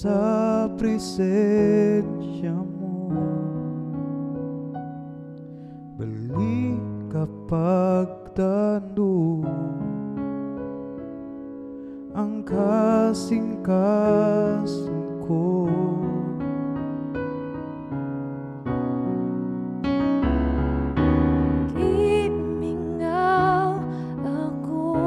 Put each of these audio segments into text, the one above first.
sa presensya mo. Balik kapag tando ang kasing-kasing ko. Gimingaw ako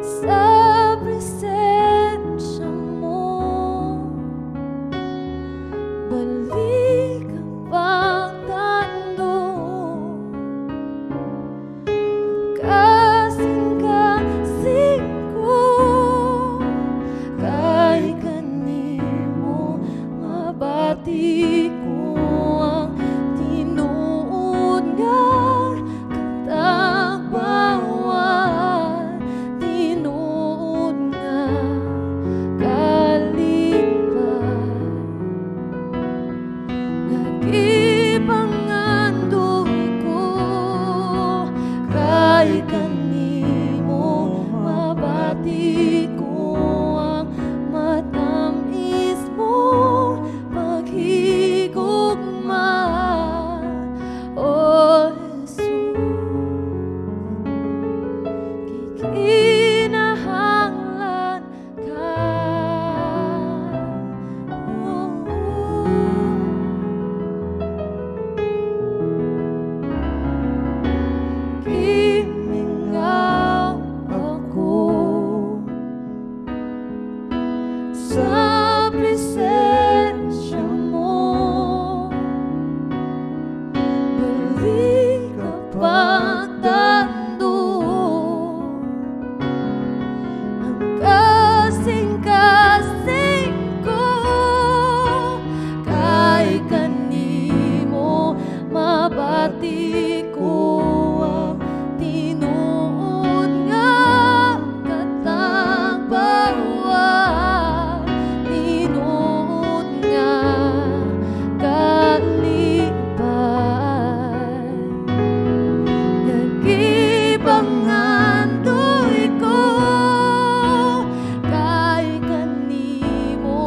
sa presensya mo. Balik kapag tando kasing-kasing ko. Kay kanimo mabati ko ang tinuod nga katagbawan, tinuod nga kalipay. Nagipangandoy ko kay kanimo mabati ko ang matamis mo paghigugma, O Jesus. Kikinahanglan ka. Gimingaw ako sa presensya mo. Balik kapag tando ang kasing-kasing ko. Kay kanimo mabati ko ang tinuod nga katagbawan, tinuod nga kalipay. Nagipangandoy ko kay kanimo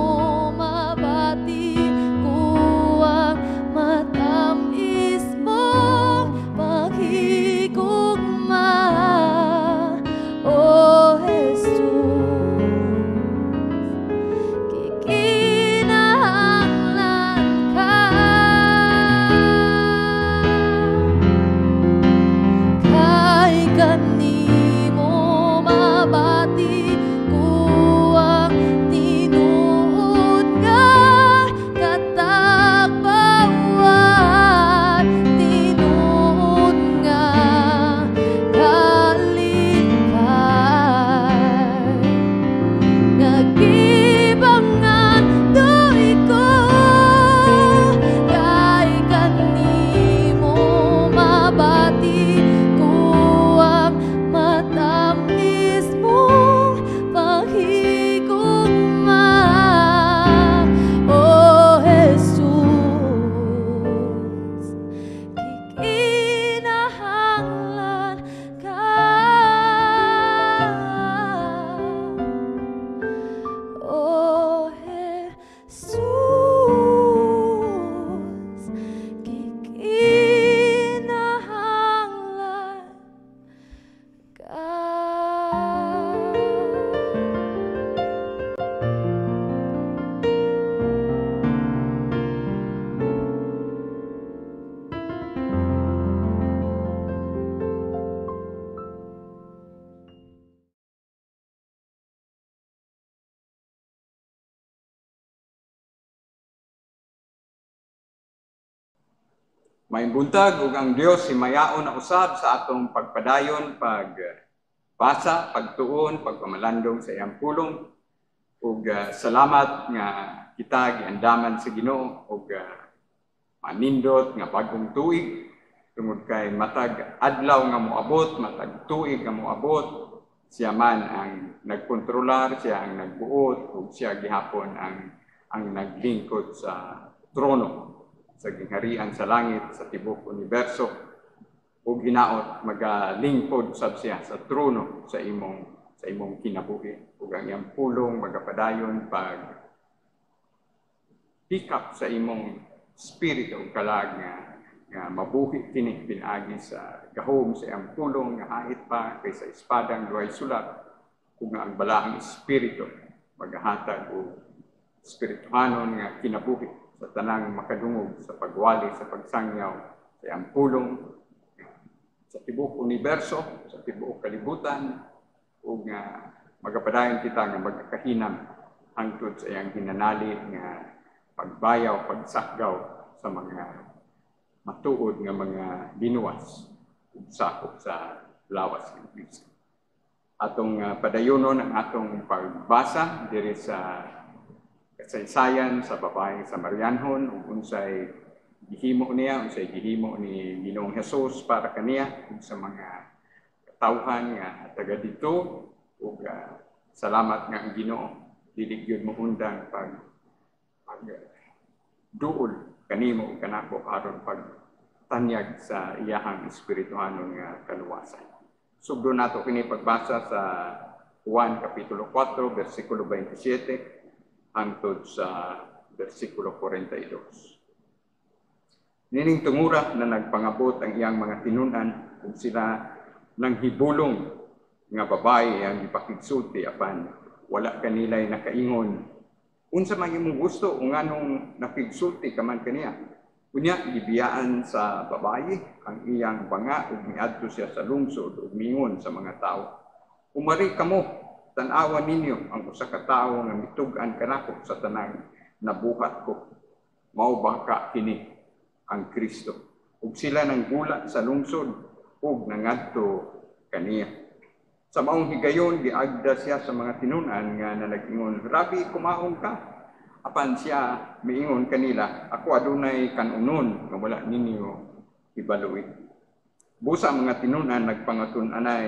mabati ko ang matamis mo paghigugma, O Jesus. Kikinahanglan ka. Kay kanimo mabati ko ang tinuod nga katagbawan, tinuod nga kalipay. Nagipangandoy ko kay kanimo mabati ko ang matamis mong paghigugma, O Jesus. Kikinahanglan ka. O Jesus, kikinahanglan ka. May buntag ug ang Dios himayaon na usab sa atong pagpadayon, pagbasa, pagtuon, pagpamalandong sa iyang pulong. Ug salamat nga kita giandaman sa Ginoo ug manindot nga bagong tuig tungod kay matag adlaw nga moabot, matag tuig nga moabot. Siya man ang nagkontrolar, siya ang nagbuot ug siya gihapon ang naglingkod sa trono sa gingharian sa langit, sa tibok universo, ug hinaot magalingkod sab siya sa trono sa sa imong kinabuhi ug ang iyang pulong magapadayon pag hikap sa imong spirito ug kalag nga mabuhi kini pinaagi sa gahom sa iyang pulong nga hait pa kaysa espadang duhay sulat ug nga ang balaang espiritu magahatag og espirituhanon nga kinabuhi sa tanang makadungog sa pagwali sa pagsangyaw sa iyang pulong sa tibuok universo, sa tibuok kalibutan ug nga magapadayon kita nga magkakahinam hangtod sa iyang hinanali nga pagbayaw, pagsakgaw sa mga matuod nga mga binuwas ug sakop sa lawas ng Kristo. Atong padayonon ang atong pagbasa diri sa kasaysayan sa babaeng Samarianhon ug unsay gihimo niya, unsay gihimo ni Ginoong Hesus para kaniya ug sa mga katawhan nga taga dito ug salamat nga ang Ginoo dili gyud mo undang pag duol kanimo ug kanako aron pagtanyag sa iyahang espirituhanon nga kaluwasan. Sugdo nato kini pagbasa sa Juan kapitulo 4 bersikulo 27 hangtod sa bersikulo 42. Nining tungura na nagpangabot ang iyang mga tinunan ug sila nang hibulong nga babae ang ipakigsulti apan wala kanilay nakaingon unsa man imong gusto ug nganong nakigsulti ka man kaniya. Unya gibiyaan sa babae ang iyang banga ug miadto siya sa lungsod ug mingon sa mga tao, "Umari kamo, tan-awan ninyo ang usa ka tawo nga mitug-an kanako sa tanang nabuhat ko. Mao ba ka kini ang Kristo?" Ug sila nang gulat sa lungsod ug nangadto kaniya. Sa maong higayon giagda siya sa mga tinunan nga nag-ingon, "Rabi, kumaon ka." Apan siya miingon kanila, "Ako adunay kanunon nga wala ninyo ibaluy." Busa ang mga tinunan nagpangatun-anay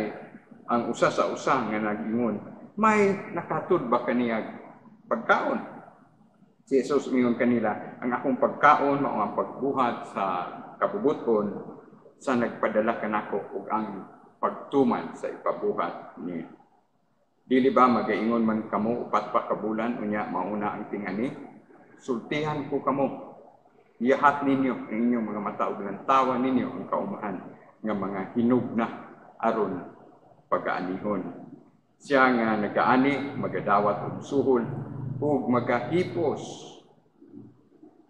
ang usa sa usa nga nag-ingon, "May nakatud ba kaniya pagkaon?" Si Jesus miingon kanila, "Ang akong pagkaon mao ang pagbuhat sa kabubuton sa nagpadala kanako ug ang pagtuman sa ipabuhat niya. Dili ba magaingon man kamo upat pa ka bulan unya mauna ang tingani? Sultihan ko kamo. Iyahat ninyo ang inyong mga mata ug lantawan ninyo ang kaumahan nga mga hinugna aron pagaanihon. Siya nga nagaani magadawat og suhol ug magahipos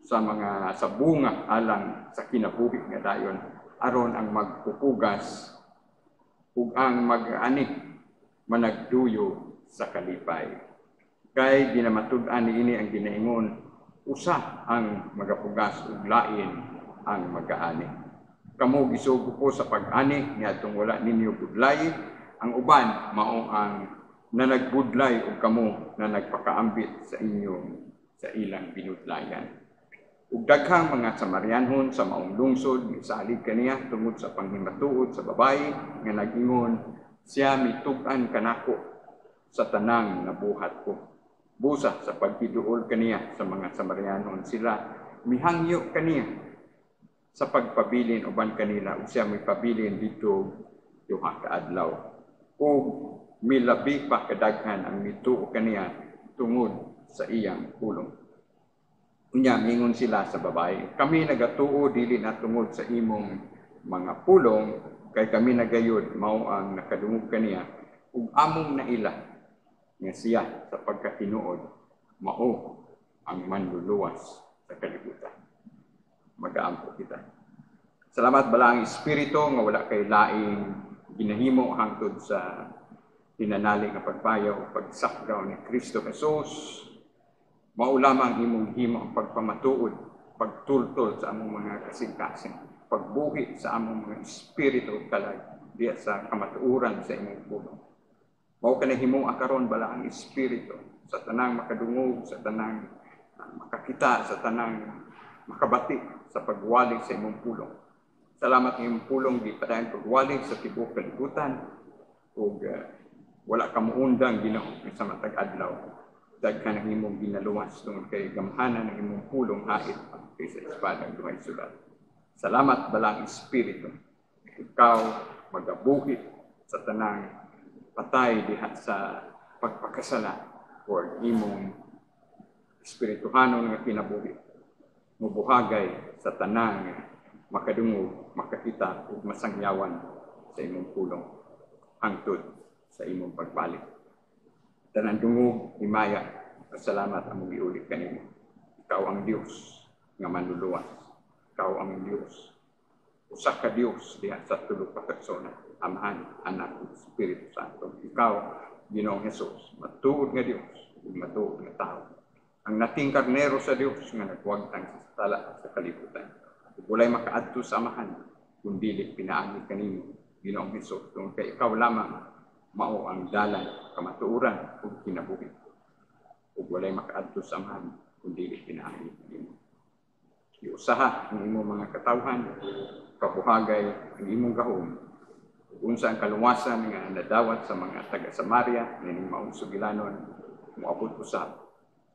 sa mga sa bunga alang sa kinabuhi nga dayon aron ang magpupugas ug ang mag-ani managduyo sa kalipay. Kay ginamatud-an niini ang ginaingon, usa ang magapugas ug lain ang mag-ani. Kamo gisugo ko sa pag-ani niadtong wala ninyo budlay, ang uban mao ang nanagbudlay ug kamo na nagpakaambit sa sa ilang binudlayan. Ug daghang mga Samarianhon sa maong lungsod misalig kaniya tungod sa panghimatuod sa babae nga nag-ingon, "Siya mitug-an kanako sa tanang nabuhat ko." Busa sa paghiduol kaniya sa mga Samarianhon sila mihangyo kaniya sa pagpabilin uban kanila ug siya may pabilin dito duha ka adlaw. Ug milabi pa kadaghan ang mituo kaniya tungod sa iyang pulong. Unya mingon sila sa babae, "Kami nagatuo dili na tungod sa imong mga pulong, kay kami nagayod mao ang nakadungog kaniya ug among naila nga siya sa pagkatinuod mao ang manluluwas sa kalibutan." Mag-aampo kita. Salamat bala ang Espiritu nga wala kay laing ginahimo hangtod sa tinanali nga pagbayaw o pagsakdaw ni Kristo Jesus. Mao lamang imong himo ang pagpamatuod, pagtultol sa among mga kasing-kasing, pagbuhi sa among mga espiritu kalag diya sa kamatuoran sa imong pulong. Mao kanang himo karon bala ang espiritu sa tanang makadungog, sa tanang makakita, sa tanang makabati sa pagwali sa imong pulong. Salamat ng imong pulong di padayon pagwali sa tibuok kalibutan ug wala ka muundang Ginoo sa matag adlaw. Daghan ang imong ginaluwas tungod kay gamhanan ng imong pulong hait kaysa espadang duhay sulat. Salamat balang Espiritu. Ikaw magabuhi sa tanang patay diha sa pagpakasala o imong espirituhanon nga kinabuhi mubuhagay sa tanang makadungog, makakita ug masangyawan sa imong pulong hangtod sa imong pagbalik. Tanan dungog himaya, pasalamat among giulit kanimo. Ikaw ang Dios nga manluluwas. Ikaw ang Dios. Usa ka Dios diha sa tulo ka persona, Amahan, Anak, ug Espiritu Santo. Ikaw, Ginoong Hesus, matuod nga Dios ug matuod nga tao. Ang nating karnero sa Dios nga nagwagtang sa tala sa kalibutan. Walay makaadto sa Amahan kun dili pinaagi kanimo, Ginoong Hesus. Kung kay ikaw lamang mao ang dalan kamatuoran ug kinabuhi. Ug walay makaadto sa Amahan kun dili pinaagi kanimo. Iusaha ang imong mga katawhan, kabuhagay ang imong gahom. Unsa ang kaluwasan nga nadawat sa mga taga Samaria nining maong sugilanon moabot usab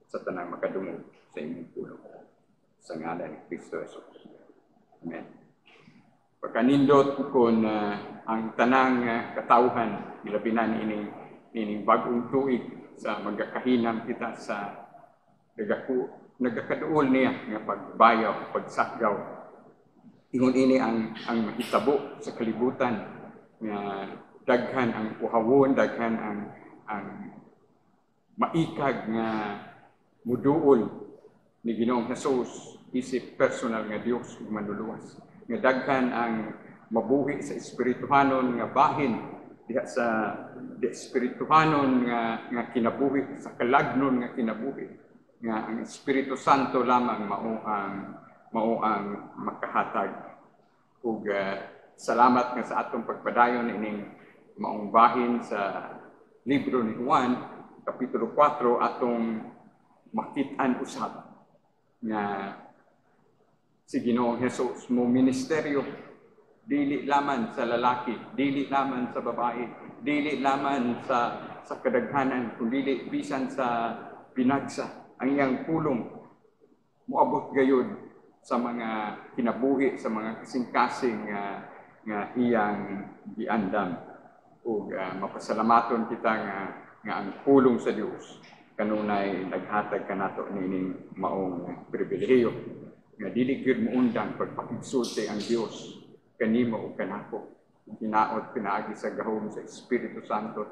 sa tanang makadungog sa imong pulong. Sa ngalan ni Kristo Jesus. Amen. Pagkanindot kun ang tanang katawhan ilabi na nining bag-ong tuig sa magakahinam kita sa nagakaduol niya nga pagbayaw, pagsakgaw. Ingon ini ang mahitabo sa kalibutan nga daghan ang uhawon, daghan ang maikag nga muduol ni Ginoong Hesus isip personal nga Dios ug manluluwas. Nga daghan ang mabuhi sa espirituhanon nga bahin diha sa espirituhanon nga kinabuhi sa kalagnon nga kinabuhi. Nga ang Espiritu Santo lamang mao ang makahatag. Ug salamat nga sa atong pagpadayon ining maong bahin sa libro ni Juan kapitulo 4 atong makit-an usab nga si Ginoong Hesus mo ministeryo dili laman sa lalaki, dili laman sa babae, dili laman sa kadaghanan kundi bisan sa pinagsa. Ang iyang pulong moabot gayud sa mga kinabuhi, sa mga kasing-kasing nga iyang giandam. Ug mapasalamaton kita nga ang pulong sa Dios kanunay naghatag kanato nining maong pribilehiyo nga dili gyud muundang pagpakigsulti ang Dios kanimo ug kanako. Hinaot pinaagi sa gahom sa Espiritu Santo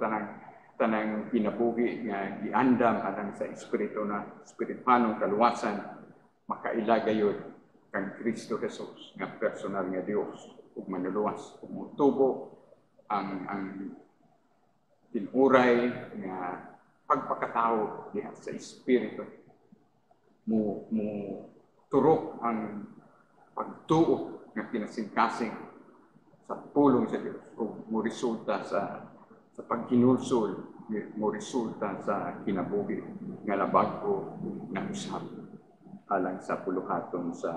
tanang kinabuhi nga giandam alang sa espirituhanong kaluwasan makaila gayud kang Kristo Jesus nga personal nga Dios ug manluluwas ug motubo ang tinuray nga pagpakatao diha sa espiritu mo turok ang pagtuo nga kinasingkasing sa pulong sa Dios ug mo resulta sa pagkinulsol, mo resulta sa kinabuhi nga labag-o nga usab alang sa puluhaton sa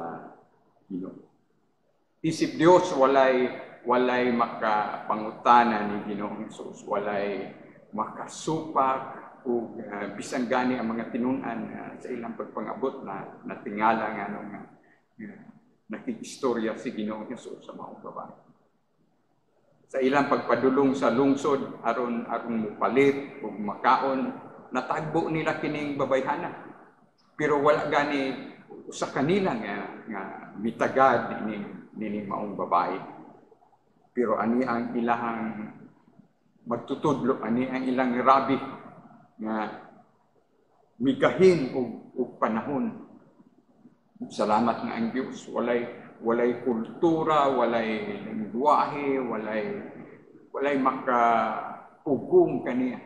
Ginoo. Isip Dios walay makapangutana ni Ginoong Hesus, walay makasupak ug bisan gani ang mga tinun-an sa ilang pagpangabot na natingala nga nakikistorya si Ginoong Hesus sa maong babae. Sa ilang pagpadulong sa lungsod aron mupalit ug makaon natagbo nila kining babayhana. Pero wala gani usa kanila nga mitagad nining maong babae. Pero ani ang ilahang magtutudlo, ani ang ilang rabi nga migahin og panahon. Salamat nga ang Dios walay kultura, walay lengguwahe, walay makapugong kaniya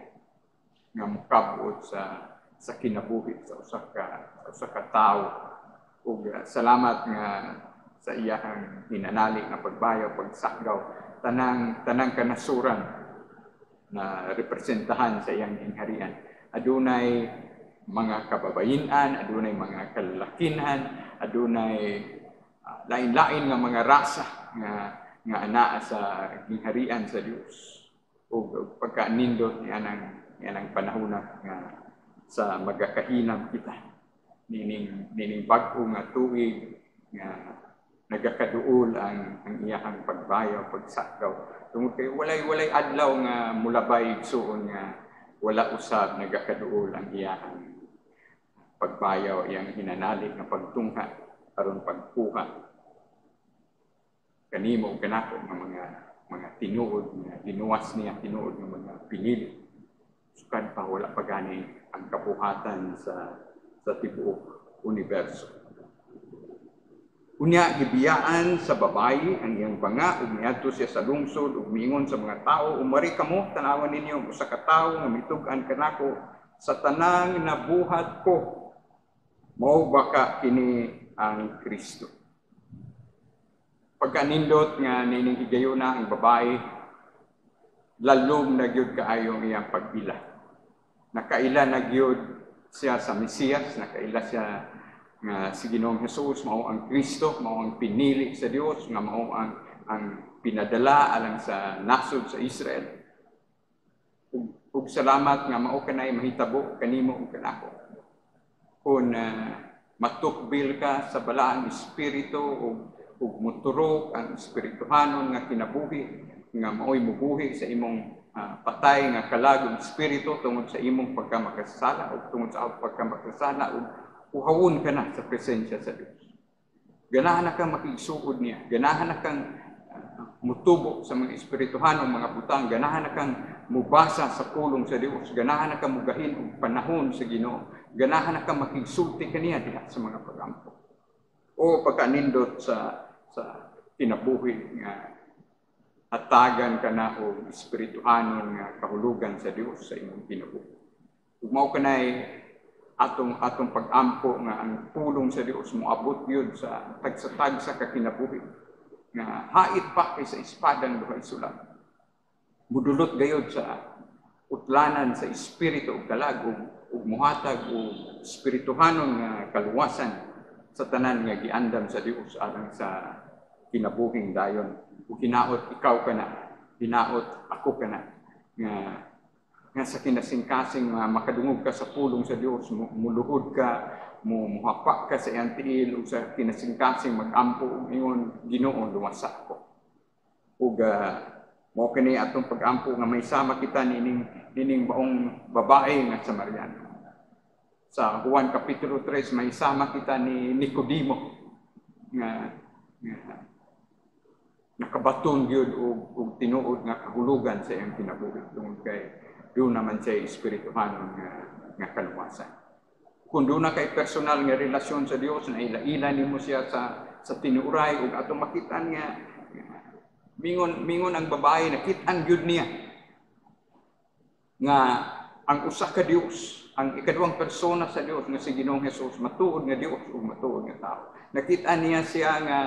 nga mukabot sa kinabuhi sa usa ka tawo. Ug salamat nga sa iyang hinanalig nga pagbayaw, pagsakgaw tanang kanasuran na representahan sa iyang gingharian. Adunay mga kababayin-an, adunay mga kalalakinhan, adunay lain-lain nga mga rasa nga anaa sa gingharian sa Dios. Ug pagkanindot nianang panahon nga sa magakahinam kita nining bag-o nga tuig nga nagakaduol ang iyahang pagbayaw, pagsakgaw, Tungod kay walay adlaw nga mulabay igsuon nga wala usab nagakaduol ang iyang pagbayaw, iyang hinanalig nga pagtungha aron pagkuha kanimo ug kanako nga mga tinuod nga ginuwas niya, tinuod nga mga pinili. Sukad pa wala pa gani ang kabuhatan sa tibuok universo. Unya gibiyaan sa babayi ang iyang banga ug niadto siya sa lungsod ug miingon sa mga tao, umari kamo tanawan ninyo usa ka tawo nga mitug-an kanako sa tanang nabuhat ko. Mao baka kini ang Kristo. Pagkanindot nga nining higayuna ang babae, lalom na gyud kaayo ang iyang pagila. Nakaila na gyud siya sa Mesiyas, nakaila siya nga si Ginoong Hesus, mao ang Kristo, mao ang pinili sa Dios, nga mao ang pinadala alang sa nasod sa Israel. Ug salamat nga mao kanay mahitabo kanimo ug kanako. Kung matukbil ka sa balaang espiritu ug moturok ang espirituhanon nga kinabuhi nga mao'y mubuhi sa imong patay nga kalagong espiritu tungod sa imong pagkamakasala ug tungod sa pagkamakasala ug uhawon ka na sa presensya sa Dios. Ganahan na kang makigsuod niya, ganahan na kang mutubo sa mga espirituhanong mga butang, ganahan na kang mubasa sa pulong sa Dios, ganahan na kang mugahin og panahon sa Ginoo, ganahan na kang makigsulti kaniya diha sa mga pagampo. O pagkanindot sa kinabuhi nga hatagan ka na o espirituhanon nga kahulugan sa Dios sa imong kinabuhi. Ug mao kanay atong pag-ampo nga ang pulong sa Dios moabot gyud sa tagsa-tagsa ka kinabuhi nga hait pa kay sa espadang duhay sulat. Mudulot gayud sa utlanan sa espiritu ug kalag ug muhatag og espirituhanon nga kaluwasan sa tanan nga giandam sa Dios alang sa kinabuhing dayon. Ug hinaot ikaw kana, hinaot ako kana nga sa kinasingkasing makadungog ka sa pulong sa Dios, muluhod ka, muhapa ka sa iyang tiil ug sa kinasingkasing mag-ampo ingon Ginoo luwasa ko. Ug mao kini atong pag-ampo nga may sama kita nining baong babae nga Samaryano. Sa Juan kapitulo 3 may sama kita ni Nicodemo nga nakabaton gyud og tinuod nga kahulugan sa iyang kinabuhi tungod kay doon naman siya espirituhanon nga kaluwasan. Kung doon na kay personal nga relasyon sa Dios na ila-ila nimo siya sa tinuray ug atong makitan nga mingon ang babae nakitaan gyud niya nga ang usa ka Dios, ang ikaduhang persona sa Dios nga si Ginoong Hesus matuod nga Dios ug matuod nga tao. Nakita niya siya nga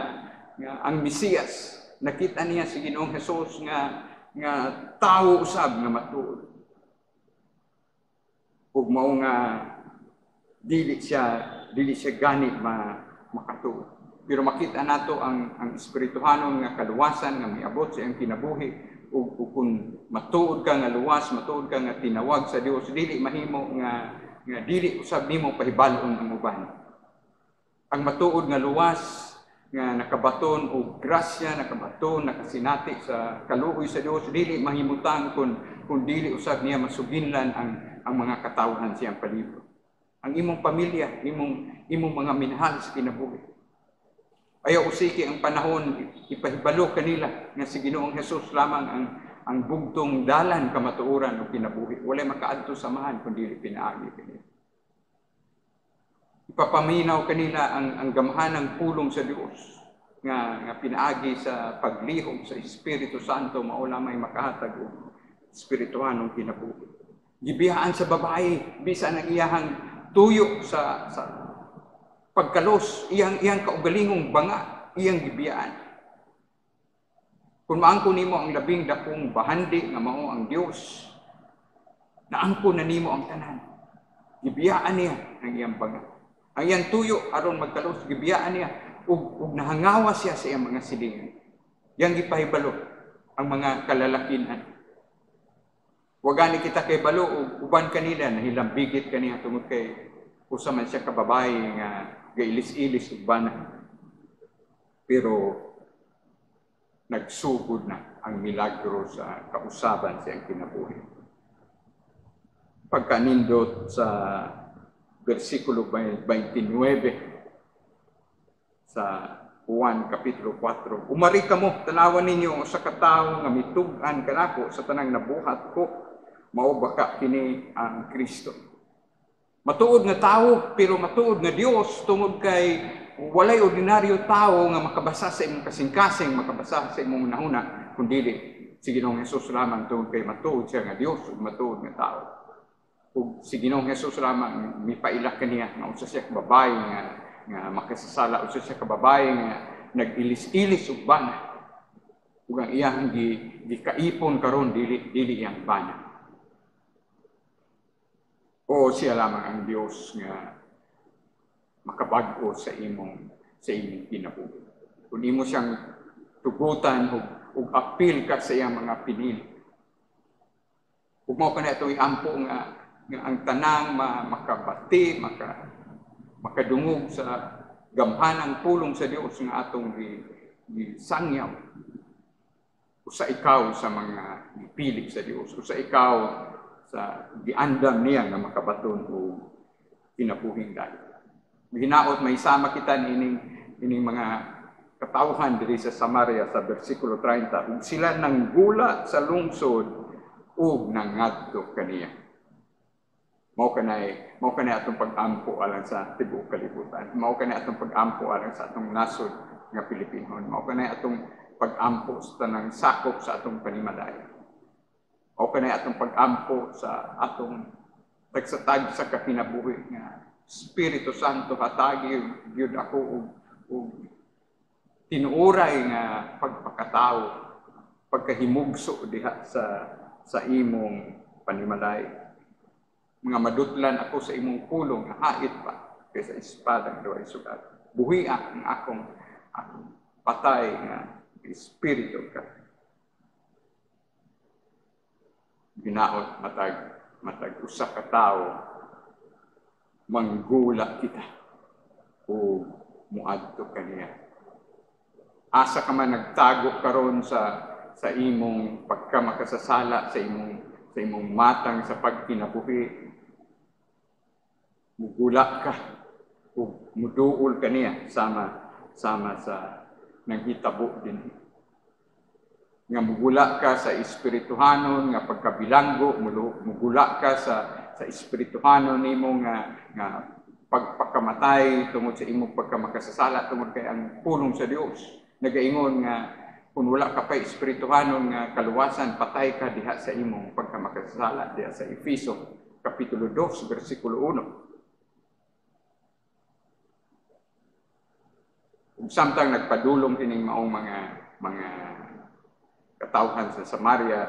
ang Mesiyas. Nakita niya si Ginoong Hesus nga tao usab nga matuod. Ug mao nga dili siya ganit makatuod. Pero makita nato ang espirituhanon nga kaluwasan nga miabot sa iyang kinabuhi ug kung matuod ka nga luwas, matuod ka nga tinawag sa Dios, dili mahimo nga dili usab nimo pahibalon ang uban. Ang matuod nga luwas nga nakabaton og grasya, nakabaton, nakasinati sa kaluoy sa Dios, dili mahimutang kung dili usab niya masuginlan ang mga katawhan siyang palibot. Ang imong pamilya, imong mga minahal sa kinabuhi. Ayaw usiki ang panahon, ipahibalo kanila nga si Ginoong Hesus lamang ang bugtong dalan kamatuoran o kinabuhi. Walay makaadto samahan kung dili pinaagi kanila. Ipapaminaw kanila ang gamahanang pulong sa Dios nga pinaagi sa paglihok sa Espiritu Santo mao lamay makahatag og espirituhanong kinabuhi. Gibiyaan sa babae bisan ang iyahang tuyo sa pagkalos, iyang kaugalingong banga, iyang gibiyaan. Kung maangko nimo ang labing dakong bahandi nga mao ang Dios, naangko na nimo ang tanan. Gibiyaan niya ang iyang banga. Ang iyang tuyo aron magkalos, gibiyaan niya ug nahangawa siya sa iyang mga silingan. Yang gipahibalo ang mga kalalakinan. Wagani kita kay balo ug uban kanila nahilambigit kaniya tungod kay usa man siya kababae nga gailis-ilis ug bana. Pero nagsugod na ang milagro sa kausaban sa iyang kinabuhi. Pagkanindot sa versikulo 29 sa Juan Kapitulo 4, umari kamo, tanawan ninyo sa katawo nga mitug-an kanako sa tanang nabuhat ko, mao baka kini ang Kristo. Matuod nga tao, pero matuod nga Dios tungod kay walay ordinaryo tao nga makabasa sa imong kasing-kasing, makabasa sa imong nahuna, kundi si Ginoong Hesus lamang tungod kay matuod siya nga Dios ug matuod nga tao. Ug si Ginoong Hesus lamang mipaila kaniya nga usa siya ka babaye nga makasasala, usa siya ka babaye nga nag-ilis-ilis ug bana. Ug ang iyang gikaipon karon dili iyang bana. O siya lamang ang Dios nga makabag-o sa imong kinabuhi. Kung imo siyang tugutan ug apil ka sa iyang mga pinili. Ug mao kana itong iampo nga ang tanang makabati, makadungog sa gamhanang pulong sa Dios nga atong gisangyaw. Usa ikaw sa mga gipilig sa Dios, usa ikaw sa giandam niya nga makabaton o kinabuhing dali. Hinaot may sama kita ining mga katawhan diri sa Samaria sa bersikulo 30. Ug sila nanggula sa lungsod ug nangadto kaniya. Mao kanay atong pag-ampo alang sa tibuok kalibutan. Mao kanay atong pag-ampo alang sa atong nasod nga Pilipinon. Mao kanay atong pag-ampo sa tanang sakop sa atong panimalaya. Mao kanay atong pag-ampo sa atong tagsatag sa kakinabuhi nga Espiritu Santo hatagi gyud ako og tinuoray nga pagpakatao, pagkahimugso diha sa imong panimalay. Mga madutlan ako sa imong pulong nga hait pa kaysa espada nga duay sugat. Buhi ang akong patay nga espiritu ka. Ginaot matag usa ka tawo manggula kita o muadto kaniya. Asa ka man nagtago karon sa imong pagkamakasasala sa imong matang sa pagkinabuhi, mugula ka o muduol kaniya sama sa nanghitabo din. Nga mugula ka sa espirituhanon nga pagkabilanggo, mugula ka sa espirituhanon nimo nga pagpakamatay tungod sa imong pagkamakasasala tungod kay ang pulong sa Dios nagaingon nga kung wala ka pa espirituhanon nga kaluwasan, patay ka diha sa imong pagkamakasasala diha sa Efeso Kapitulo 2 versikulo 1. Ug samtang nagpadulong kining maong mga katawhan sa Samaria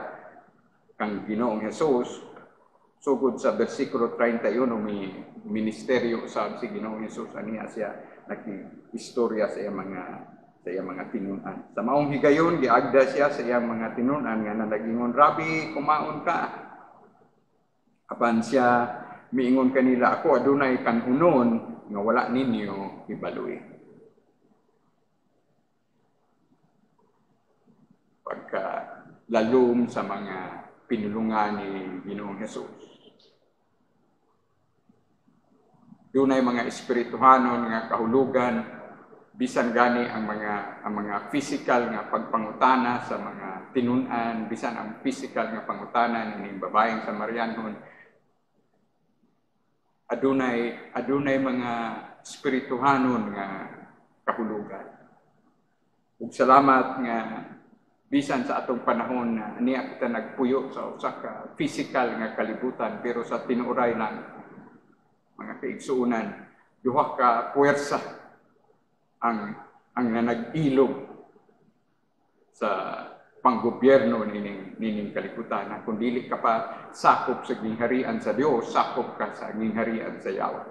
kang Ginoong Hesus, sugod sa versikulo 31 may ministeryo sa si Ginoong Hesus aniya siya nag-istorya sa iyang mga tinunan. Sa maong higayon giagda siya sa iyang mga tinunan nga nalagingon, "Rabi, kumaon ka." Apan siya miingon kanila, "Ako adunay kanunon nga wala ninyo hibaluy." Pagka lalom sa mga pinulungan ni Ginoong Hesus. Dunay mga espirituhanon nga kahulugan bisan gani ang mga physical nga pagpangutana sa mga tinunan, bisan ang physical nga pangutana ning babaeng Samarianon. Adunay mga espirituhanon nga kahulugan. Ug salamat nga bisan sa atong panahon na niya kita nagpuyo sa usa ka physical nga kalibutan, pero sa tinuoray lang mga kaigsuunan, duha ka puwersa ang nanag-ilog sa panggobyerno nining kalibutan. Kung dili ka pa sakop sa gingharian sa Dios, sakop ka sa gingharian sa yawa.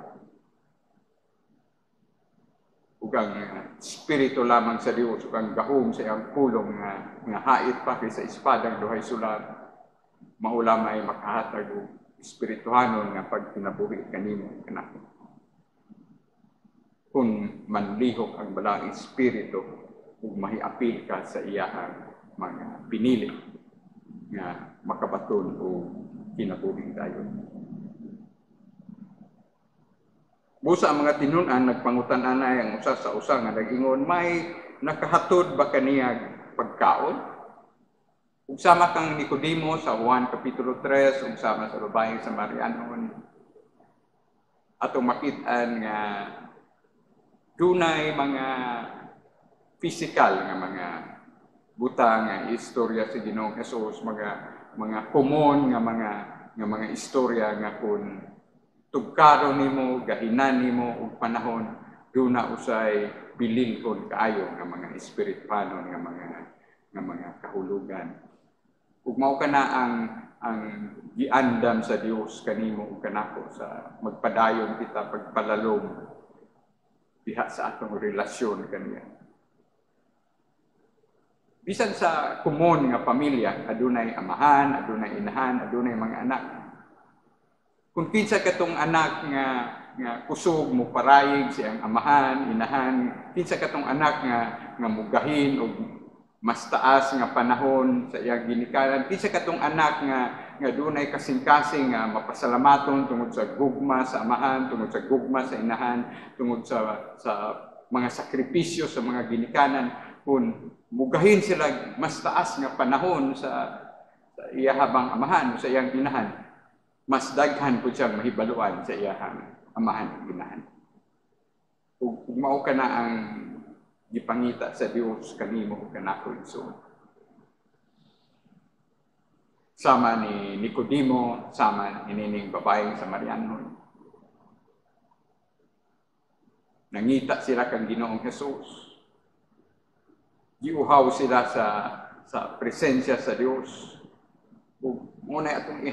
Ug ang espiritu lamang sa Dios ug ang gahom sa iyang pulong nga hait pa kaysa espadang duhay sulab, maulamay makahatag og espirituhanon nga pagkinabuhi kanimo kanako. Kung manlihok ang balang espiritu ug mahiapil ka sa iyahang mga pinili nga makabaton o kinabuhi dayon. Busa ang mga tinunan nagpangutan-an ang usa sa usa nga nag-ingon, may nakahatod ba kaniya pagkaon? Ug sama kang Nicodemo sa Juan Kapitulo 3, ug sama sa babaeng Samarianon, atong makit-an nga dunay mga physical nga mga butang nga istorya sa Ginoong Hesus, mga common nga mga istorya nga kun tugkaron nimo, gahinan nimo og panahon, duna usay bililhon kaayo nga mga espirituhanon nga mga kahulugan. Ug mao kana ang giandam sa Dios kanimo ug kanako sa magpadayon kita pagpalalom diha sa atong relasyon kaniya. Bisan sa common nga pamilya, adunay amahan, adunay inahan, adunay mga anak. Kung kinsa katong anak nga kusog mo parayig siyang amahan, inahan, kinsa katong anak nga mugahin og mas taas nga panahon sa iyang ginikanan, kinsa katong anak nga dunay kasing-kasing nga mapasalamaton tungod sa gugma sa amahan, tungod sa gugma sa inahan, tungod sa mga sakripisyo sa mga ginikanan, kung mugahin sila mas taas nga panahon sa iyahabang amahan, sa iyang inahan, mas daghan po siyang mahibaluan sa iyahang amahan ug inahan. Ug mao kana ang gipangita sa Dios kanimo ug kanako igsoon. Sama ni Nicodemo, sama nining babaeng Samarianon. Nangita sila kang Ginoong Hesus. Giuhaw sila sa presensya sa Dios. Ug muna atong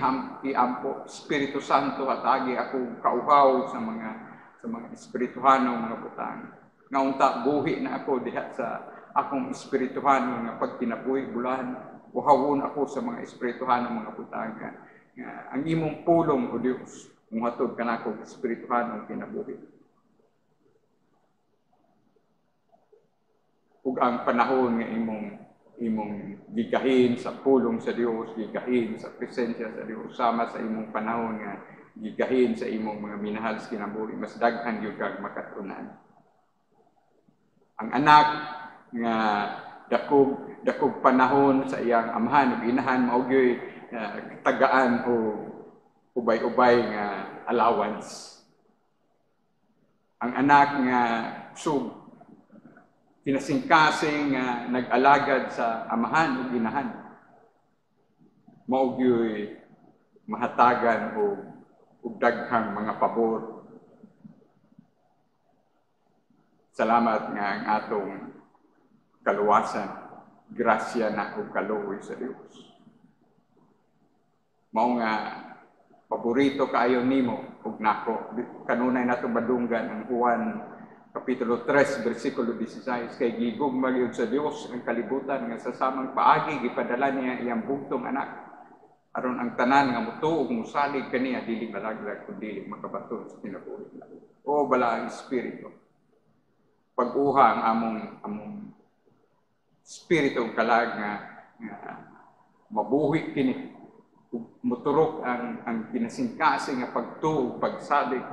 iampo, Espiritu Santo, at agi ako kauhaw sa mga espirituhanong mga butang. Nga unta buhi na ako diha sa akong espirituhanong nga pagkinabuhi bulan. Uhawon ako sa mga espirituhanong mga butang nga ang imong pulong o Dios muhatod kanako espirituhanong kinabuhi. Ug ang panahon nga imong gigahin sa pulong sa Dios, gigahin sa presensya sa Dios, sama sa imong panahon nga gigahin sa imong mga minahal sa kinabuhi, mas daghan gyud kag makatunan. Ang anak nga dakog panahon sa iyang amahan ug inahan mao gyud tagaan o ubay-ubay nga allowance. Ang anak nga kinasing-kasing nag-alagad sa amahan ug inahan, mao gyud mahatagan og daghang mga pabor. Salamat nga ang atong kaluwasan, grasya na ug kaluoy sa Dios. Mao nga paborito kaayo nimo ug nako. Kanunay nato madunggan ang Juan Kapitulo 3, versikulo 16, kay gigugma gyud sa Dios ang kalibutan nga sa samang paagi gipadala niya iyang bugtong anak aron ang tanan nga mutuo ug musalig kaniya dili malaglag kundi makabaton sa kinabuhi. O bala ang espiritu. Pag-uha ang among espiritu ug kalag nga mabuhi kini ug muturok ang kinasingkasing nga pagtuo ug pagsalig.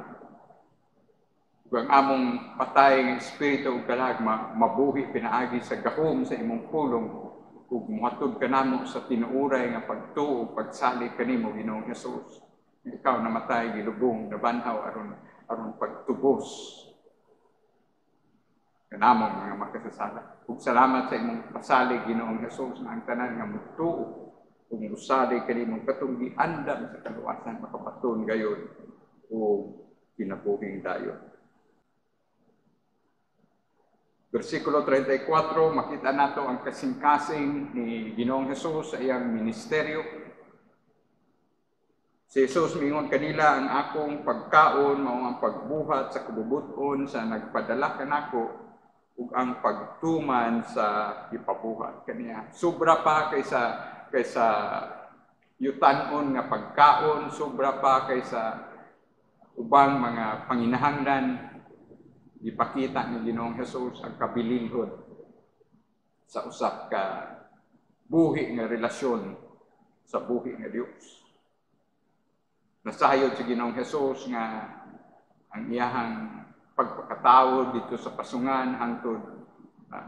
Ang among patay ng espiritu ug kalag mabuhi pinaagi sa gahom sa imong pulong ug muhatod kanamo sa tinuoray nga pagtuo ug pagsalig kanimo Ginoong Hesus. Ikaw namatay gilubong nabanhaw aron pagtubos kanamo mga makasasala. Ug salamat sa imong pasalig Ginoong Hesus nga ang tanan nga mutuo ug musalig kanimo katong giandam sa kaluwasan makapaton gayon o kinabuhing dayon. Versikulo 34, makita nato ang kasing-kasing ni Ginoong Hesus sa iyang ministeryo. Si Hesus mingon kanila, ang akong pagkaon mao ang pagbuhat sa kabubuton sa nagpadala kanako ug ang pagtuman sa ipabuhat kaniya. Sobra pa kaysa yutanon nga pagkaon, sobra pa kaysa ubang mga panginahanglan. Ipakita ni Ginoong Hesus ang kabilinhon sa usap ka buhi nga relasyon sa buhi nga Dios. Nasayod sa Ginoong Hesus nga ang iyahang pagpakatawag dito sa pasungan hangtod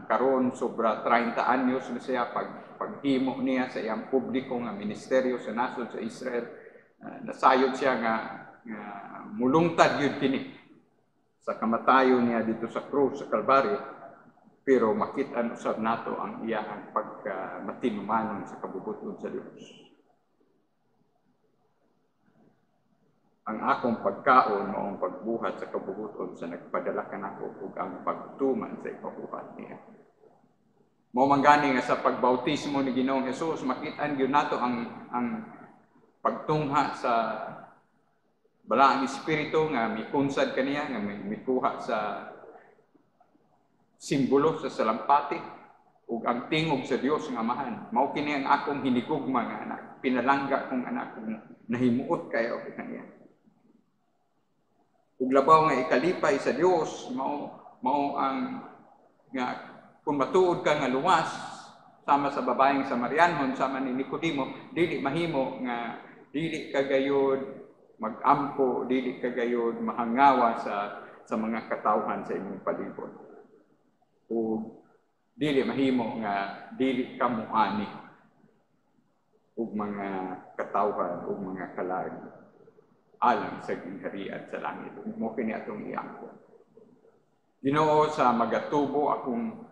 karon sobra 30 anyos na siya paghimo niya sa iyang publiko nga ministeryo sa nasod sa Israel. Nasayod siya nga mulungtad yun kini sa kamatayon niya dito sa krus sa Kalbaryo, pero makita usab nato ang iyang pagmatinumanon sa kabubuton sa Dios. Ang akong pagkaon o ang pagbuhat sa kabubuton sa nagpadala kanako ug ang pagtuman sa ikabuhat niya. Mao man gani nga sa pagbautismo ni Ginoong Hesus makit-an gyud nato ang pagtungha sa balaang espiritu nga mikunsad kaniya nga mikuha sa simbolo sa salampati ug ang tingog sa Dios nga Amahan. Mao kini ang akong hinigugma nga anak, pinalangga kong anak kung nahimuot kayo kaniya. Ug labaw nga ikalipay sa Dios mao ang nga kung matuod ka nga luwas sama sa babaeng Samarianhon sama ni Nicodemo, dili mahimo nga dili kagayod mag-ampo, dili kagayod mahangawa sa mga katawhan sa inyong palibot. O dili mahimo nga dili ka muani ug mga katawhan ug mga kalag alang sa gingharian sa langit. Mo kini atong iangko. Ginoo, sa magatubo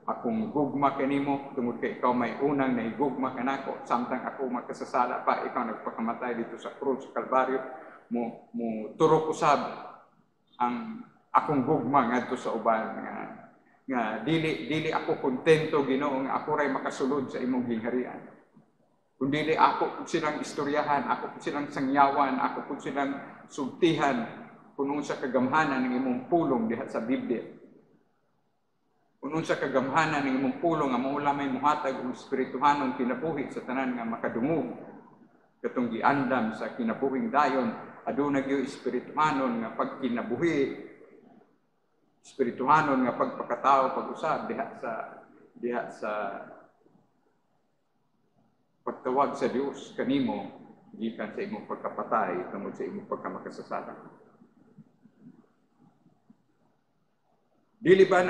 akong gugma kanimo tungod kay ikaw may unang nahigugma kanako samtang ako makasasala pa ikaw nagpakamatay dito sa krus sa Kalbaryo mo turok usab ang akong gugma ngadto sa uban nga dili ako kontento Ginoo nga ako ray makasulod sa imong gingharian. Kundi ako kung silang istoryahan, ako kung silang sangyawan, ako kung silang sultihan kung sa kagamhanan ng imong pulong diha sa Biblia. Kung sa kagamhanan ng imong pulong nga mao lamay mohatag og espirituhanon kinabuhi sa tanan nga makadungog katong giandam sa kinabuhing dayon aduna gyud espirituhanon nga pagkinabuhi, espirituhanon nga pagpakatao pag-usab diha sa pagtawag sa Dios kanimo gikan sa imong pagkapatay tungod sa imong pagkamakasasala. Dili ba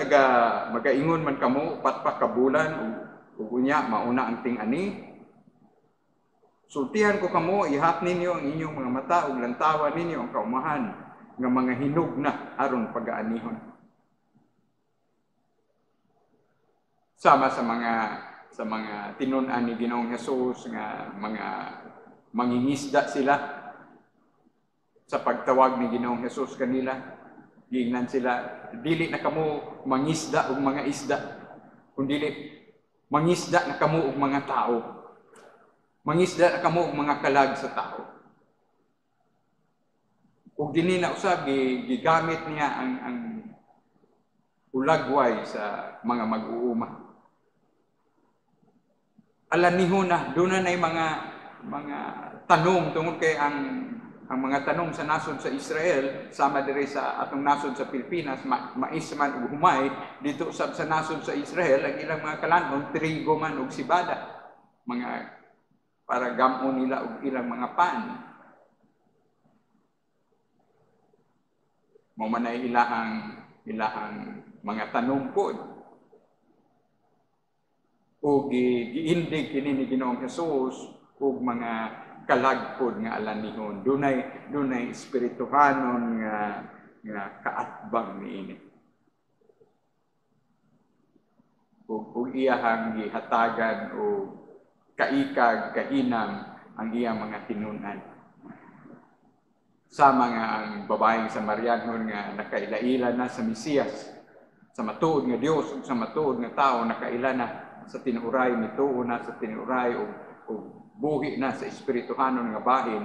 magaingon man kamo upat pa ka bulan ug unya mauna ang ting-ani? Sultihan ko kamo ihap ninyo ang inyong mga mata ug lantawan ninyo ang kaumahan nga mga hinugna aron pagaanihon. Sama sa mga tinun-an ni Ginoong Hesus nga mga mangingisda sila sa pagtawag ni Ginoong Hesus kanila. Giingnan sila, dili na kamo mangisda og mga isda, kundi mangisda na kamo og mga tao. Mangisda na kamo og mga kalag sa tao. Ug dinhi na usab gigamit niya ang ulagway sa mga mag-uuma. Alanihon na, doon na mga tanong tungkol kay ang mga tanong sa nasod sa Israel, sama diri sa atong nasod sa Pilipinas, maisman ug humay, dito sa nasod sa Israel, ang ilang mga kalanon, trigo man ug sibada, mga para gamon nila og ilang mga pan. Mao man ay ilahang mga tanong pod. O giindig kini ni Ginoong Hesus ug mga kalagpod nga alanihon. Dunay espirituhanon nga kaatbang niini. Ug iyahang gihatagan o kaikag kahinam ang iyang mga tinun-an. Sama nga ang babaeng Samarianhon nga nakaila-ila na sa Mesiyas, sa matuod nga Dios ug sa matuod nga tao nakaila na sa tinuray nituo na sa tinuray o buhi na sa espirituhanon nga bahin,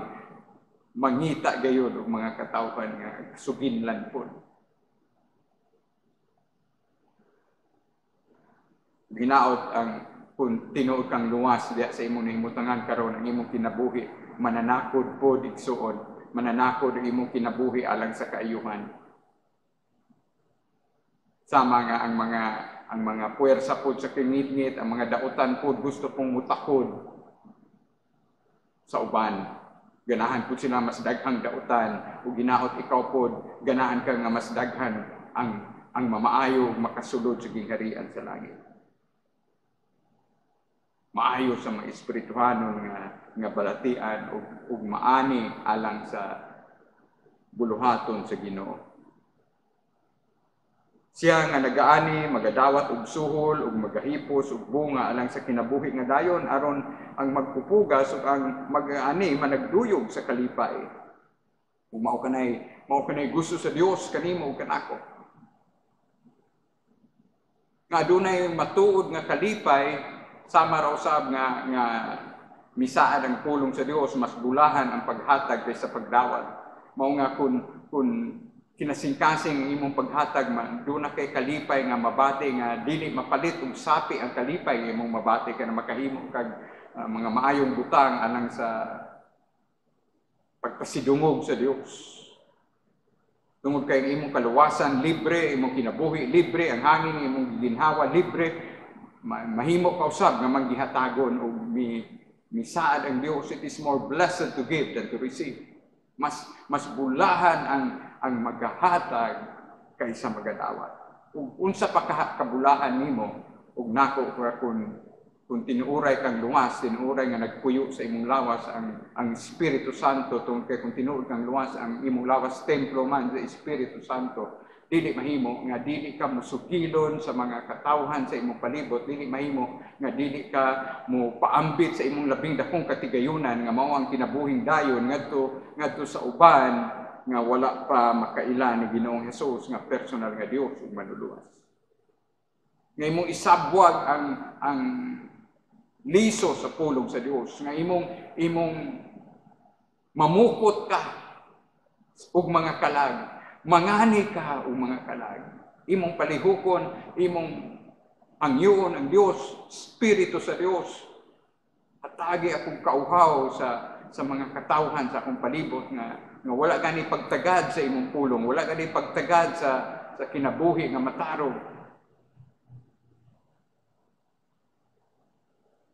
mangita gayud og mga katawhan nga suginlan po. Ginaot ang kung tinuod kang luwas diya sa imong nahimutangan karon ang imong kinabuhi, mananakod po igsuon, mananakod ang imong kinabuhi alang sa kaayuhan. Sama nga ang mga ang mga puwersa po sa kingit-ngit, ang mga dautan po gusto pong mutakod sa uban. Ganahan po sila mas daghang dautan, o ginaot ikaw po, ganahan ka nga mas daghan ang mamaayo makasulod sa gingharian sa langit. Maayo sa mga espirituhanon nga balatian ug maani alang sa buluhaton sa Ginoo. Siya nga nagaani magadawat og suhol ug magahipos og bunga alang sa kinabuhi nga dayon aron ang magpupugas ug ang mag-ani managduyog sa kalipay. Ug mao kanay gusto sa Dios kanimo ug kanako. Nga adunay matuod nga kalipay sama raw usab nga misaad ang pulong sa Dios, mas bulahan ang paghatag kaysa pagdawat. Mao nga kun kinasingkasing imong paghatag doon na kay kalipay nga mabati nga dili mapalit og sapi ang kalipay imong mabati ka na makahimo kag mga maayong butang alang sa pagpasidungog sa Dios. Tungod kay imong kaluwasan libre, imong kinabuhi libre, ang hangin imong ginhawa libre. Mahimo ka usab nga manggihatagon o misaad ang Dios. It is more blessed to give than to receive. Mas bulahan ang maghahatag kaysa magadawat. Ug unsa pa kabulahan nimo ug nako kung tinuuray kang luwas, tinuuray nga nagpuyo sa imong lawas ang Espiritu Santo, tungod kay kung tinuod kang luwas ang imong lawas templo man sa Espiritu Santo. Dili mahimo nga dili ka musugilon sa mga katawhan sa imong palibot, dili mahimo nga dili ka mo paambit sa imong labing dakong katigayunan nga mao ang kinabuhing dayon ngadto sa uban nga wala pa makaila ni Ginoong Hesus nga personal nga Dios ug manluluwas. Nga imong isabwag ang liso sa pulong sa Dios, nga imong mamukot ka ug mga kalag. Mangani ka o mga kalag. Imong palihukon, imong angyon ang Dios, Espiritu sa Dios. Hatagi akong kauhaw sa mga katawhan sa akong palibot nga wala gani pagtagad sa imong pulong, wala gani pagtagad sa kinabuhi nga matarog.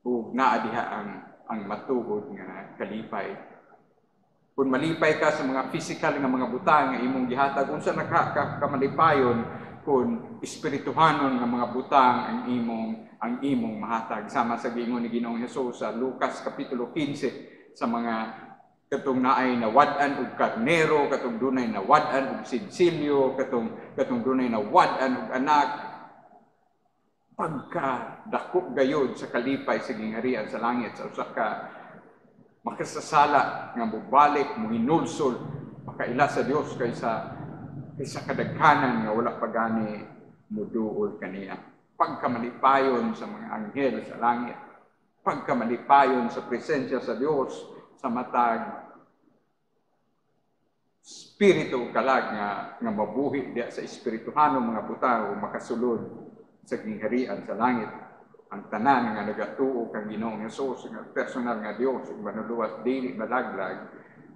Ug naa diha ang matuod nga kalipay. Kung malipay ka sa mga physical nga mga butang nga imong gihatag, unsa nakamalipayon kung espirituhanon nga mga butang ang imong mahatag. Sama sa giingon ni Ginoong Hesus sa Lucas kapitulo 15 sa mga katong naay nawad-an og karnero, katong dunay nawad-an og sidsilyo, katong dunay nawad-an og anak. Pagka dako gayod sa kalipay sa gingharian sa langit sa usa ka makasasala nga mubalik, muhinulsol, makaila sa Dios kaysa kadaghanan nga wala pa gani muduol kaniya. Pagkamalipayon sa mga anghel sa langit, pagkamalipayon sa presensya sa Dios sa matag spirito kalag nga mabuhi diya sa espirituhanong mga butang o makasulod sa gingharian sa langit. Ang tanan nga nagatuo kang Ginoong Hesus nga personal nga Dios ug manluluwas dili malaglag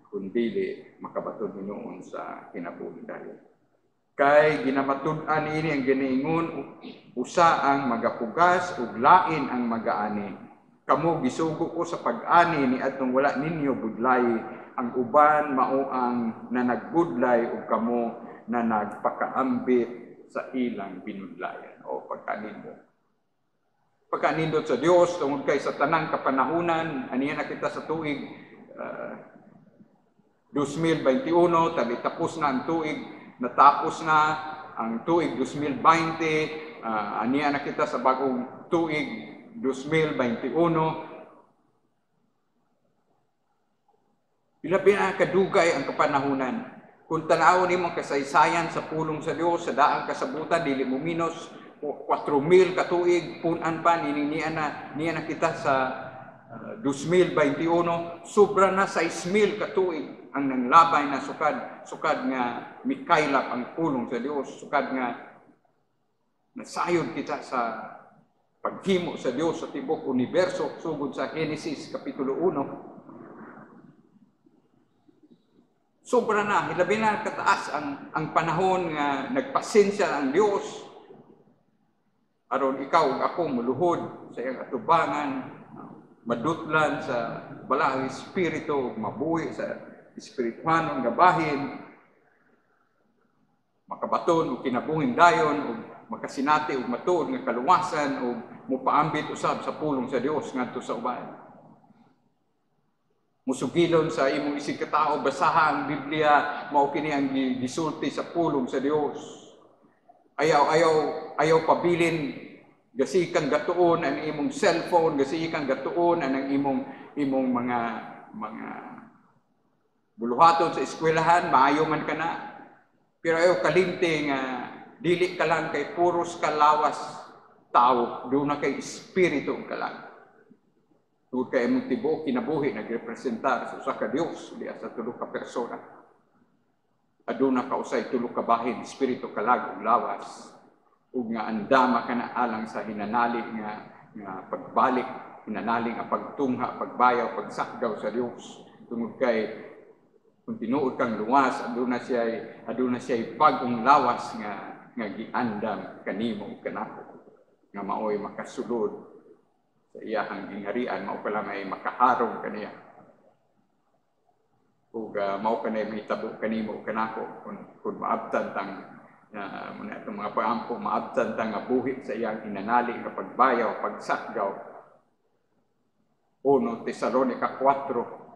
kun dili makabaton hinuon sa kinabuhi dayon. Kay ginamatud-an ini ang giniingon usa ang magapugas ug lain ang magaani. Kamo gisugo ko sa pag-ani ni adtong wala ninyo budlay, ang uban mao ang nanagbudlay ug kamo na nagpakaambit sa ilang binudlayan o pagkanindot. Pagkanindot sa Dios tungod kay sa tanang kapanahunan, aniya na kita sa tuig 2021, tabi tapos na ang tuig, natapos na ang tuig 2020, aniya na kita sa bagong tuig 2021. Ilabi na kadugay ang kapanahunan. Kung tanawon nimo kasaysayan sa pulong sa Dios, sa daang kasabutan, dili mo minos 4,000 katuig, punan pa, niya na kita sa 2021, sobra na 6,000 katuig ang nanglabay na sukad nga mikaylap ang pulong sa Dios, sukad nga nasayod kita sa paghimo sa Dios sa tibok universo, sugod sa Genesis kapitulo 1. Sobra na, hilabi na kataas ang panahon nga nagpasensya ang Dios. aron ikaw ug ako muluhod sa iyang atubangan, madutlan sa balahang espiritu, mabuhi sa espirituhanon nga bahin, makabaton o kinabuhing dayon o makasinati o matuod nga kaluwasan o mupaambit usab sa pulong sa Dios ngadto sa uban. Musugilon sa imong isig katao, basaha ang Biblia, mao kini ang gisulti sa pulong sa Dios. Ayaw pabilin, gasikang gatuon ang imong cellphone, gasikang gatuon ang imong mga buluhaton sa eskwelahan, maayo man ka na. Pero ayaw kalimte nga dili ka lang kay puros kalawas tao, doon na kay espiritu ka lang. Tugod kay imong tibuok kinabuhi nagrepresentar sa usa ka Dios diya sa tulo ka persona. Aduna ka usay tulo ka bahin, espiritu kalag ug lawas. Ug nga andama ka na alang sa hinanali nga pagbalik, hinanali nga pagtungha, pagbayaw, pagsakdaw sa Dios. Tungod kay kung tinuod kang luwas, aduna siya bagong lawas nga giandam kanimo ug kanako nga maoy makasulod sa iyahang gingharian, mao pala may makaharong kaniya. Ug mao kanay mahitabo kanimo ug kanako kung maabtan tang muna itong mga paampo, maabtan tang nga buhi sa iyang hinanali nga pagbayaw, pagsakdaw. 1 Tesalonica 4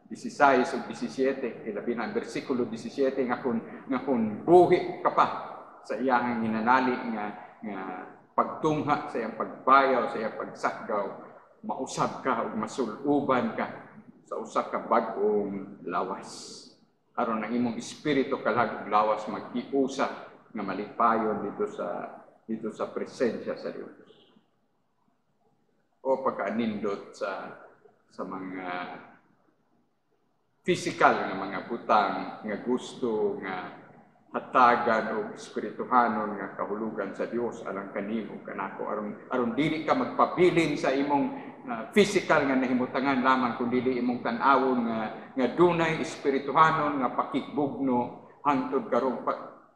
16 ug 17, ilabi na ang versikulo 17 nga kung buhi ka pa sa iyang hinanali nga pagtungha sa iyang pagbayaw, sa iyang pagsakdaw, mausab ka ug masuluban ka sa usa ka bag-ong lawas. Aron ang imong espiritu kalag ug lawas magkiusa nga malipayon dito sa presensya sa Dios. O pagkaanindot sa mga physical nga mga butang nga gusto nga hatagan o espirituhanon nga kahulugan sa Dios alang kanimo kanako aron dili ka magpabilin sa imong physical nga nahimutangan lamang kundi imong tan-awon nga dunay espirituhanon nga pakikbugno hangtod karong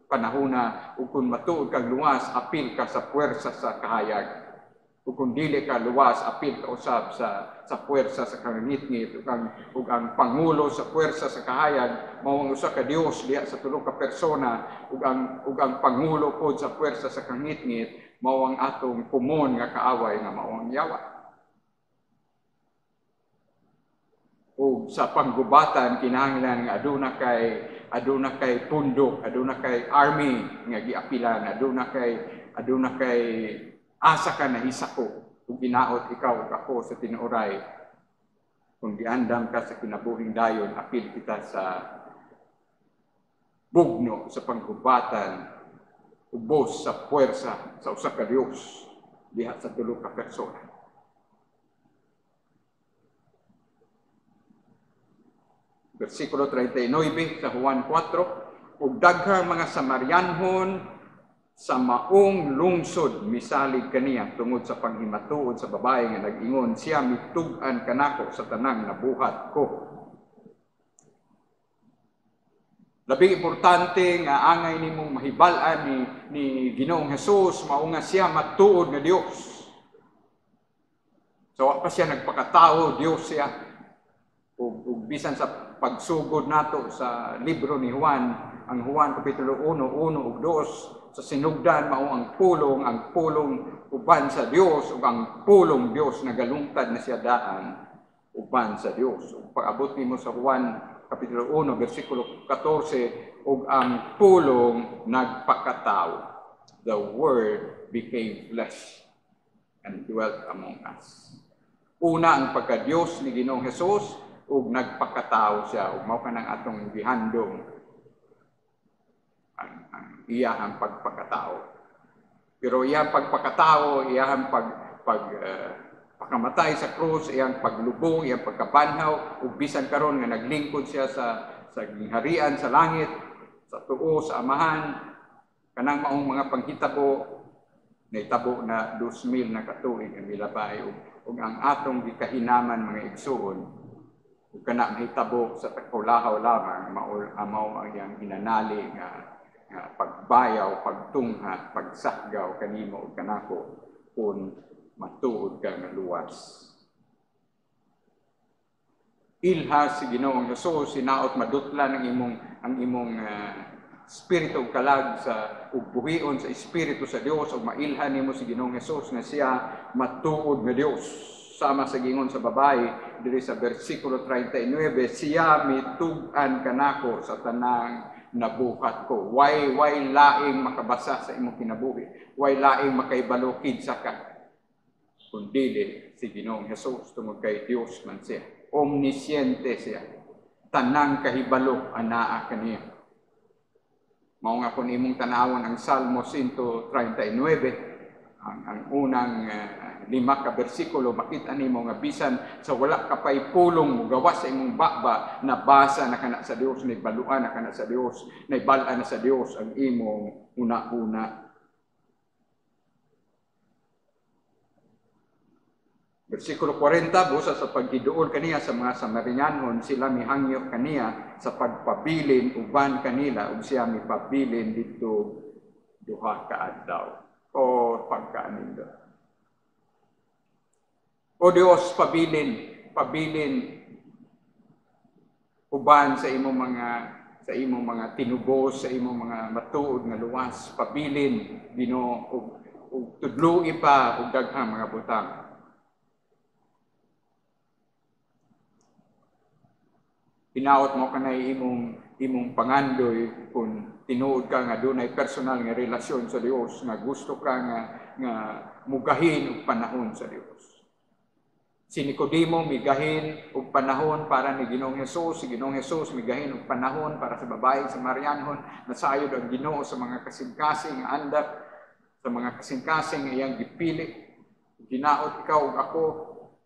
panahona ug kun matuod kag luwas apil ka sa puwersa sa kahayag. Ug kung dili ka luwas, apil ka usab sa puwersa sa kangitngit ug ang pangulo sa puwersa sa kahayag mao ang usa ka Dios diha sa tulo ka persona ug ang pangulo pod sa puwersa sa kangitngit mao ang atong kumon nga kaaway nga mao ang Yawa. Ug sa panggubatan kinahanglan nga aduna kay pundok, aduna kay army nga giapilan, aduna kay asa ka na isako kung ginaot ikaw ug ako sa tinuoray. Kung giandam ka sa kinabuhing dayon, apil kita sa bugno, sa panggubatan, ubos sa puwersa sa usa ka Dios diha sa tulo ka persona. Versikulo 39 sa Juan 4, ug daghang mga Samarianhon sa maong lungsod misalig kaniya tungod sa panghimatuod sa babae nga nag-ingon, siya mitug-an kanako sa tanang nabuhat ko. Labing importante nga angay nimong mahibal-an ni Ginoong Hesus mao nga siya matuod nga Dios. So wa pa siya nagpakatao, Dios siya. Ug bisan sa pagsugod nato sa libro ni Juan, ang Juan kapitulo 1, 1 ug 2, sa sinugdan mao ang pulong uban sa Dios ug ang pulong Dios nagalungtad na siya daan uban sa Dios. Ug pag-abot nimo sa Juan kapitulo 1 bersikulo 14, ug ang pulong nagpakatao. The Word became flesh and dwelt among us. Una ang pagka-Dios ni Ginoong Hesus ug nagpakatao siya ug mao kanang atong gihandom ang iyahang pagpakatao. Pero iyang pagpakatao, iyang pagkamatay sa krus, iyang paglubong, iyang pagkabanhaw, ug bisan karon nga naglingkod siya sa gingharian sa langit, sa tuo sa Amahan, kanang maong mga panghitabo, naitabo na 2,000 na katuig ang milabay, ug ang atong gikahinaman mga igsuon, ug kana mahitabo sa takulahaw lamang, mao ang iyang hinanali nga pagbayaw, pagtungha, pagsahgaw kanimo ug kanako kung matuod ka nga luwas. Ilha si Ginoong Hesus, sinaot madutlan ang imong espiritu kalag sa ugbuhion sa espiritu sa Dios ug mailhan nimo si Ginoong Hesus nga siya matuod nga Dios. Sama sa gingon sa babae diri sa bersikulo 39, siya mitug-an kanako sa tanang nabuhat ko. Way laing makabasa sa imong kinabuhi. Way laing makaibalukid sa ka. Kundi si Ginoong Hesus tungod kay Dios man siya. Omnisciente siya. Tanang kahibalo anaa kaniya. Mao nga kung imong tanawon ang Salmo 139, ang unang 5 ka bersikulo, makita nimo nga bisan sa wala ka pay pulong mo gawas sa imong baba, nabasa na kana sa Dios, naibaluan na kana sa Dios, naibalaan na sa Dios ang imong una-una. Bersikulo 40, busa sa paghiduol kaniya sa mga Samarinyanon, sila mihangyo kaniya sa pagpabilin uban kanila ug siya mipabilin dito duha ka adlaw o pagkaanin. O Dios, pabilin uban sa imong mga tinubos, sa imong mga matuod nga luwas, pabilin Ginoo ug tudloi pa ug daghang mga butang. Hinaot mo kanay imong pangandoy kung tinuod ka nga dunay personal nga relasyon sa Dios, nga gusto ka nga mugahin og panahon sa Dios. Si Nicodemo migahin og panahon para ni Ginoong Hesus, si Ginoong Hesus migahin og panahon para sa babaeng Samarianhon, nasayod ang Ginoo sa mga kasing-kasing nga andap, sa mga kasing-kasing nga iyang gipili. Ginaot ikaw ug ako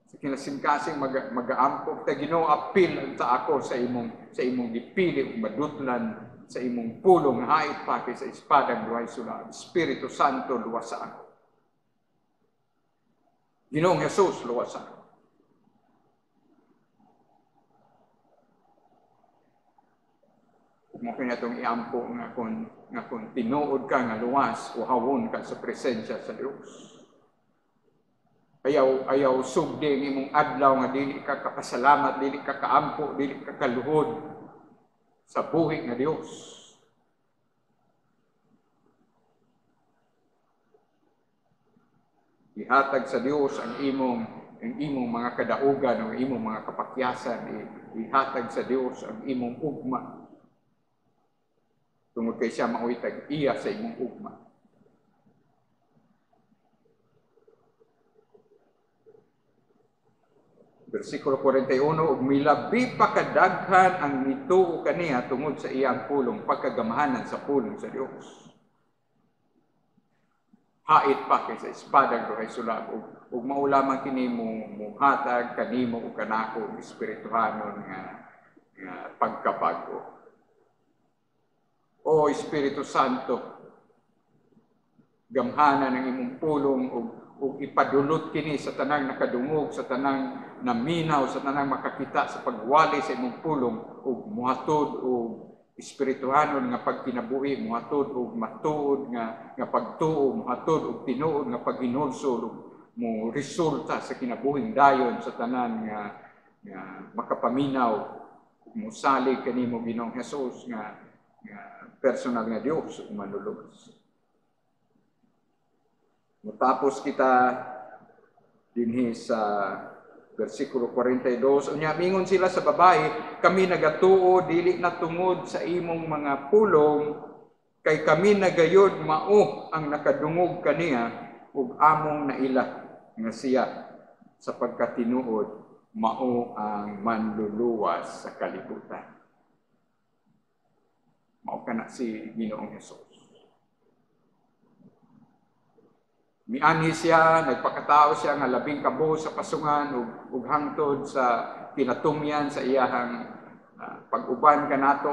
sa kinasing-kasing mag-aampok ta Ginoo, apil ta ako sa imong gipili ug madutlan sa imong pulong hait pa kay sa espadang duhay sulad. Espiritu Santo luwasa ako. Ginoong Hesus luwasa ako. Mo kanya itong iampo nga kung tinuod ka nga luwas, uhawon ka sa presensya sa Dios. Ayaw sugdi ang imong adlaw nga dili ka kapasalamat, dili ka kaampo, dili ka kaluhod sa buhi nga Dios. Ihatag sa Dios ang imong mga kadaugan, ang imong mga kapakyasan, ihatag sa Dios ang imong ugma. Tungod kay siya mauitag iya sa imong ugma. Bersikulo 41, ug milabi pa kadaghan ang nituo kaniya tungod sa iyang pulong, pagkagamahanan sa pulong sa Dios. Hait pa kay sa espadang duhay sulab ug maulaman kini muhatag kanimo ug kanako ug espirituhanon nga pagkabago. O Espiritu Santo, gamhanan ang imong pulong ug ipadulot kini sa tanang nakadungog, sa tanang naminaw, sa tanang makakita sa pagwali sa imong pulong ug muhatod og espirituhanon nga pagkinabuhi, muhatod og matuod nga pagtuo, muhatod og tinuod nga paghinulsol ug mo resulta sa kinabuhing dayon sa tanan nga makapaminaw ug mosalig kanimo Ginoong Hesus nga personal nga Dios ug manluluwas. Matapos kita dinhi sa bersikulo 42, unya mingon sila sa babae, kami nagatuo dili na tungod sa imong mga pulong, kay kami nagayod mao ang nakadungog kaniya ug among naila nga siya sa pagkatinuod mao ang manluluwas sa kalibutan. Mao kana si Ginoong Hesus. Mianhi siya, nagpakatao siya nga labing kabuos sa pasungan ug hangtod sa pinatumyan sa iyahang pag-uban kanato,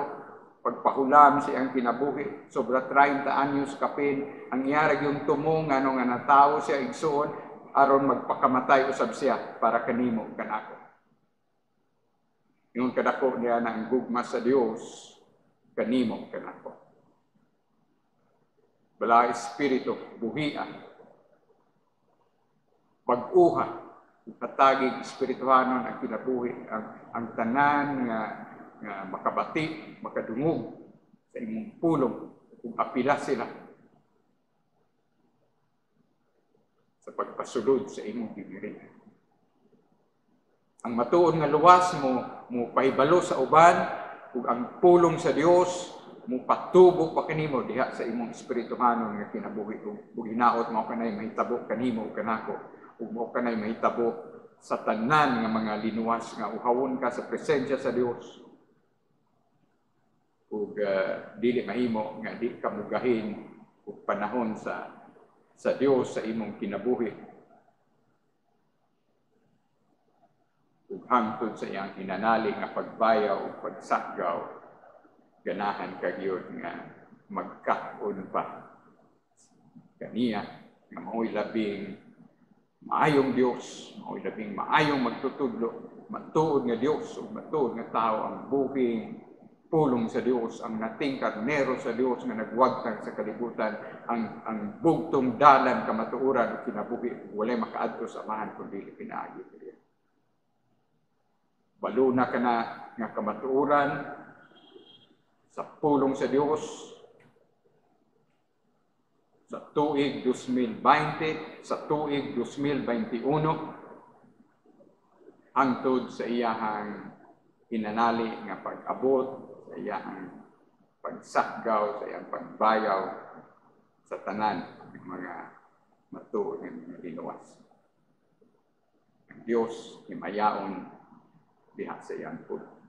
pagpahulam sa iyang kinabuhi. Sobra 30 anyos kapin ang iyarag yung tumong nga natawo siya igsuon aron magpakamatay usab siya para kanimo kanako. Yung kadako niya na ang gugma sa Dios kanimo kanako. bala espiritu buhian, pag-uha, patagig espirituhanon ang kinabuhi, ang tanan nga makabati, makadungog sa imong pulong kung apila sila sa pagpasulod sa imong dibiri. Ang matuod nga luwas mo pahibalo sa uban ug ang pulong sa Dios mo patubo pa kanimo diha sa imong espirituhanon nga kinabuhi ug hinaot mao kanay mahitabo kanimo ug kanako ug mao kanay mahitabo sa tanan nga mga linuwas nga uhawon ka sa presensya sa Dios ug dili mahimo nga di ka mugahin ug panahon sa Dios sa imong kinabuhi ug hangtod sa iyang hinanalig nga pagbayaw ug pagsakgaw ganahan kagyud nga magkaon pa kaniya nga mao'y labing maayong Dios, mao'y labing maayong magtutudlo, matuod nga Dios ug matuod nga tao ang buhing pulong sa Dios, ang nating karnero sa Dios nga nagwagtang sa kalibutan, ang bugtong dalan kamatuoran ug kinabuhi walay makaadto sa amahan kundi pinaagi kaniya. Baluna ka na nga kamatuoran sa pulong sa Dios sa tuig 2020, sa tuig 2021 hangtod sa iyahang hinanali nga pag-abot, sa iyahang pagsakgaw, sa iyang pagbayaw sa tanan ng mga matuod ng mga linuwas. Ang Diyos himayaon diha sa iyang pulong.